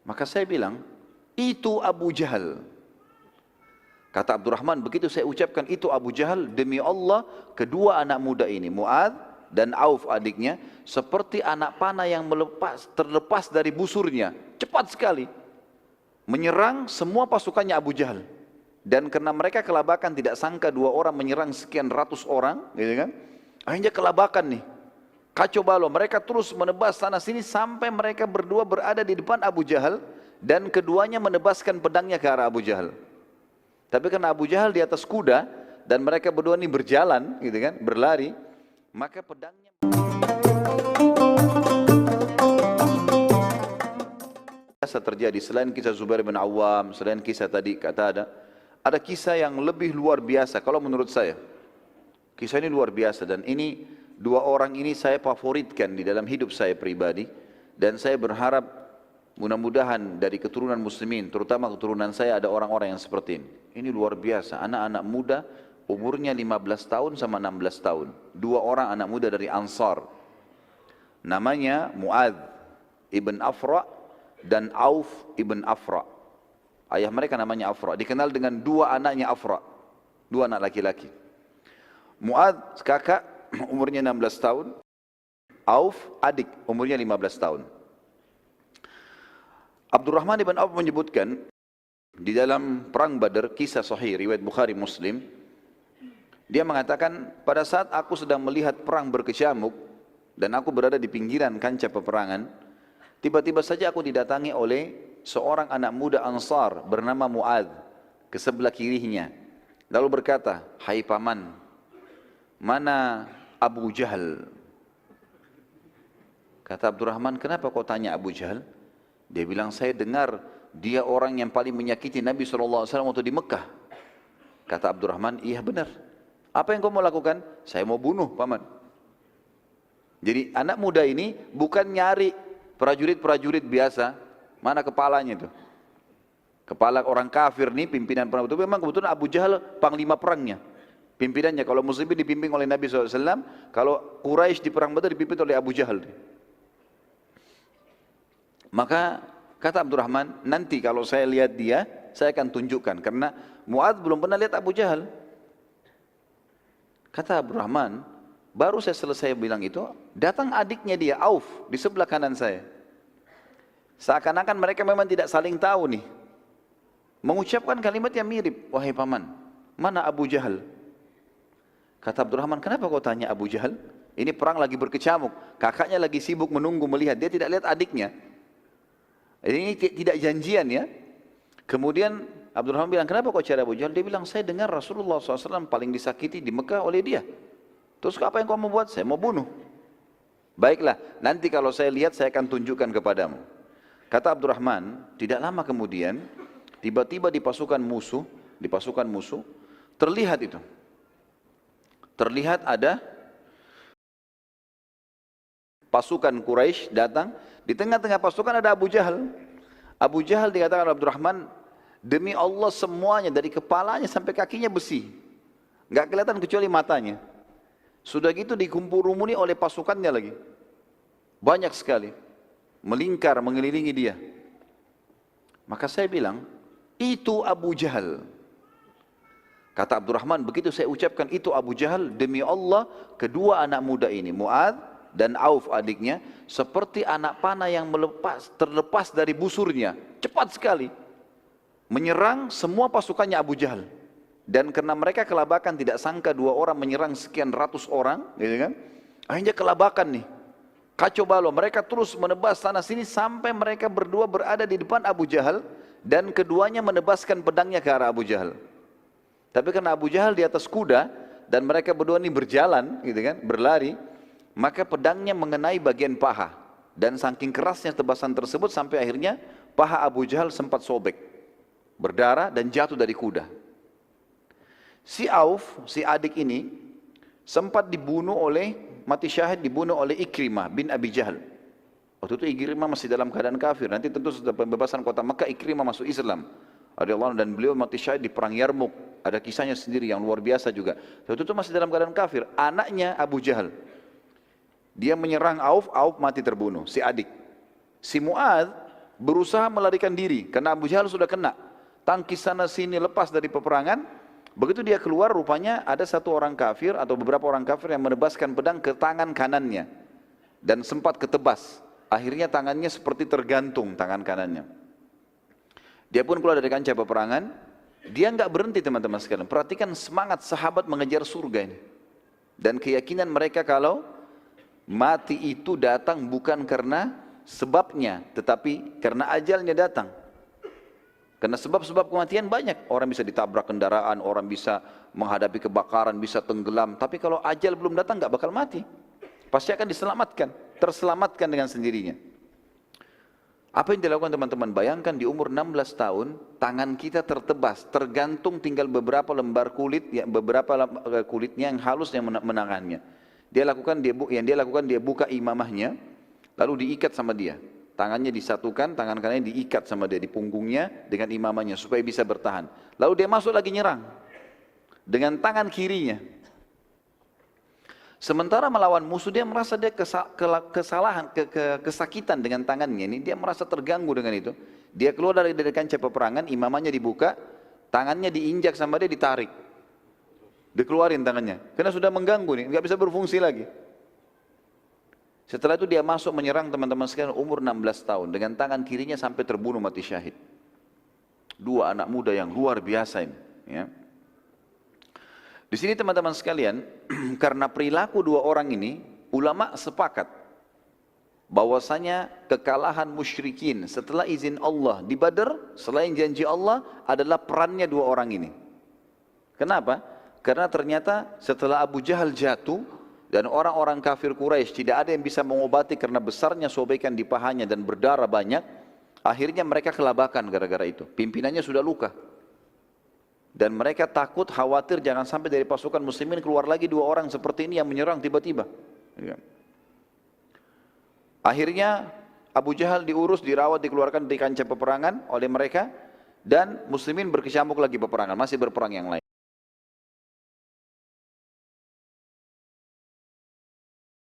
Maka saya bilang, itu Abu Jahal. Kata Abdurrahman, begitu saya ucapkan itu Abu Jahal, demi Allah, kedua anak muda ini, Mu'adz dan Auf adiknya, seperti anak panah yang terlepas dari busurnya. Cepat sekali. Menyerang semua pasukannya Abu Jahal. Dan karena mereka kelabakan, tidak sangka dua orang menyerang sekian ratus orang, gitu kan? Akhirnya kelabakan nih. Kacau balau, mereka terus menebas sana sini sampai mereka berdua berada di depan Abu Jahal dan keduanya menebaskan pedangnya ke arah Abu Jahal. Tapi karena Abu Jahal di atas kuda dan mereka berdua ini berjalan, gitu kan, berlari, maka pedangnya biasa terjadi. Selain kisah Zubair bin Awam, selain kisah tadi kata ada kisah yang lebih luar biasa kalau menurut saya. Kisah ini luar biasa dan ini dua orang ini saya favoritkan di dalam hidup saya pribadi dan saya berharap mudah-mudahan dari keturunan muslimin, terutama keturunan saya ada orang-orang yang seperti ini. Ini luar biasa, anak-anak muda umurnya 15 tahun sama 16 tahun. Dua orang anak muda dari Ansar. Namanya Mu'adz ibn Afra dan Auf ibn Afra. Ayah mereka namanya Afra, dikenal dengan dua anaknya Afra, dua anak laki-laki. Mu'adz kakak umurnya 16 tahun, Auf adik umurnya 15 tahun. Abdurrahman ibn Auf menyebutkan di dalam perang Badar, kisah sahih riwayat Bukhari Muslim, dia mengatakan pada saat aku sedang melihat perang berkecamuk dan aku berada di pinggiran kancah peperangan, tiba-tiba saja aku didatangi oleh seorang anak muda Ansar bernama Mu'adz ke sebelah kirinya, lalu berkata, "Hai paman, mana Abu Jahal?" Kata Abdurrahman, "Kenapa kau tanya Abu Jahal?" Dia bilang, "Saya dengar dia orang yang paling menyakiti Nabi SAW waktu di Mekah." Kata Abdurrahman, "Iya benar. Apa yang kau mau lakukan?" "Saya mau bunuh paman." Jadi anak muda ini bukan nyari prajurit-prajurit biasa. Mana kepalanya itu? Kepala orang kafir nih, pimpinan perang itu memang kebetulan Abu Jahal panglima perangnya. Pimpinannya, kalau muslimin dipimpin oleh Nabi SAW, kalau Quraisy di perang Badar dipimpin oleh Abu Jahal. Maka kata Abdurrahman, nanti kalau saya lihat dia, saya akan tunjukkan. Karena Mu'adz belum pernah lihat Abu Jahal. Kata Abdurrahman, baru saya selesai bilang itu, datang adiknya dia, Auf, di sebelah kanan saya. Seakan-akan mereka memang tidak saling tahu nih. Mengucapkan kalimat yang mirip, "Wahai paman, mana Abu Jahal?" Kata Abdurrahman, "Kenapa kau tanya Abu Jahal? Ini perang lagi berkecamuk, kakaknya lagi sibuk menunggu melihat, dia tidak lihat adiknya. Ini tidak janjian ya." Kemudian Abdurrahman bilang, "Kenapa kau cari Abu Jahal?" Dia bilang, "Saya dengar Rasulullah SAW paling disakiti di Mekah oleh dia. Terus apa yang kau mau buat?" "Saya mau bunuh." "Baiklah, nanti kalau saya lihat saya akan tunjukkan kepadamu." Kata Abdurrahman, tidak lama kemudian tiba-tiba di pasukan musuh terlihat itu. Terlihat ada pasukan Quraisy datang, di tengah-tengah pasukan ada Abu Jahal. Abu Jahal dikatakan Abdurrahman, demi Allah semuanya dari kepalanya sampai kakinya besi. Enggak kelihatan kecuali matanya. Sudah gitu dikumpul-rumuni oleh pasukannya lagi. Banyak sekali. Melingkar, mengelilingi dia. Maka saya bilang, itu Abu Jahal. Kata Abdurrahman, begitu saya ucapkan itu Abu Jahal, demi Allah, kedua anak muda ini, Mu'adz dan Auf adiknya, seperti anak panah yang terlepas dari busurnya. Cepat sekali. Menyerang semua pasukannya Abu Jahal. Dan karena mereka kelabakan, tidak sangka dua orang menyerang sekian ratus orang, gitu kan? Akhirnya kelabakan nih. Kacau balau, mereka terus menebas sana sini sampai mereka berdua berada di depan Abu Jahal dan keduanya menebaskan pedangnya ke arah Abu Jahal. Tapi karena Abu Jahal di atas kuda dan mereka berdua ini berjalan, gitu kan, berlari, maka pedangnya mengenai bagian paha dan saking kerasnya tebasan tersebut sampai akhirnya paha Abu Jahal sempat sobek, berdarah dan jatuh dari kuda. Si Auf, si adik ini sempat mati syahid dibunuh oleh Ikrimah bin Abi Jahal. Waktu itu Ikrimah masih dalam keadaan kafir. Nanti tentu setelah pembebasan kota Makkah, Ikrimah masuk Islam. Dan beliau mati syahid di perang Yarmuk. Ada kisahnya sendiri yang luar biasa juga. Waktu itu masih dalam keadaan kafir. Anaknya Abu Jahal. Dia menyerang Auf, Auf mati terbunuh, si adik. Si Mu'adz berusaha melarikan diri karena Abu Jahal sudah kena. Tangkis sana sini, lepas dari peperangan. Begitu dia keluar, rupanya ada satu orang kafir atau beberapa orang kafir yang menebaskan pedang ke tangan kanannya dan sempat ketebas. Akhirnya tangannya seperti tergantung tangan kanannya. Dia pun keluar dari kancah peperangan. Dia nggak berhenti teman-teman sekalian. Perhatikan semangat sahabat mengejar surga ini. Dan keyakinan mereka kalau mati itu datang bukan karena sebabnya, tetapi karena ajalnya datang. Karena sebab-sebab kematian banyak. Orang bisa ditabrak kendaraan, orang bisa menghadapi kebakaran, bisa tenggelam. Tapi kalau ajal belum datang nggak bakal mati. Pasti akan diselamatkan, terselamatkan dengan sendirinya. Apa yang dilakukan teman-teman? Bayangkan di umur 16 tahun, tangan kita tertebas, tergantung tinggal beberapa lembar kulit, beberapa kulitnya yang halus yang menangannya. Yang dia lakukan dia buka imamahnya, lalu diikat sama dia. Tangannya disatukan, tangan kanannya diikat sama dia di punggungnya dengan imamahnya supaya bisa bertahan. Lalu dia masuk lagi nyerang dengan tangan kirinya. Sementara melawan musuh dia merasa dia kesakitan dengan tangannya ini, dia merasa terganggu dengan itu. Dia keluar dari kancah peperangan, imamahnya dibuka, tangannya diinjak sama dia, ditarik. Dikeluarin tangannya, karena sudah mengganggu nih, nggak bisa berfungsi lagi. Setelah itu dia masuk menyerang teman-teman sekalian umur 16 tahun dengan tangan kirinya sampai terbunuh mati syahid. Dua anak muda yang luar biasa ini. Ya. Di sini teman-teman sekalian, karena perilaku dua orang ini, ulama sepakat bahwasanya kekalahan musyrikin setelah izin Allah di Badar, selain janji Allah adalah perannya dua orang ini. Kenapa? Karena ternyata setelah Abu Jahal jatuh, dan orang-orang kafir Quraisy tidak ada yang bisa mengobati karena besarnya sobekan di pahanya dan berdarah banyak. Akhirnya mereka kelabakan gara-gara itu. Pimpinannya sudah luka. Dan mereka takut, khawatir jangan sampai dari pasukan muslimin keluar lagi dua orang seperti ini yang menyerang tiba-tiba. Akhirnya Abu Jahal diurus, dirawat, dikeluarkan dari kancah peperangan oleh mereka. Dan muslimin berkecamuk lagi peperangan, masih berperang yang lain.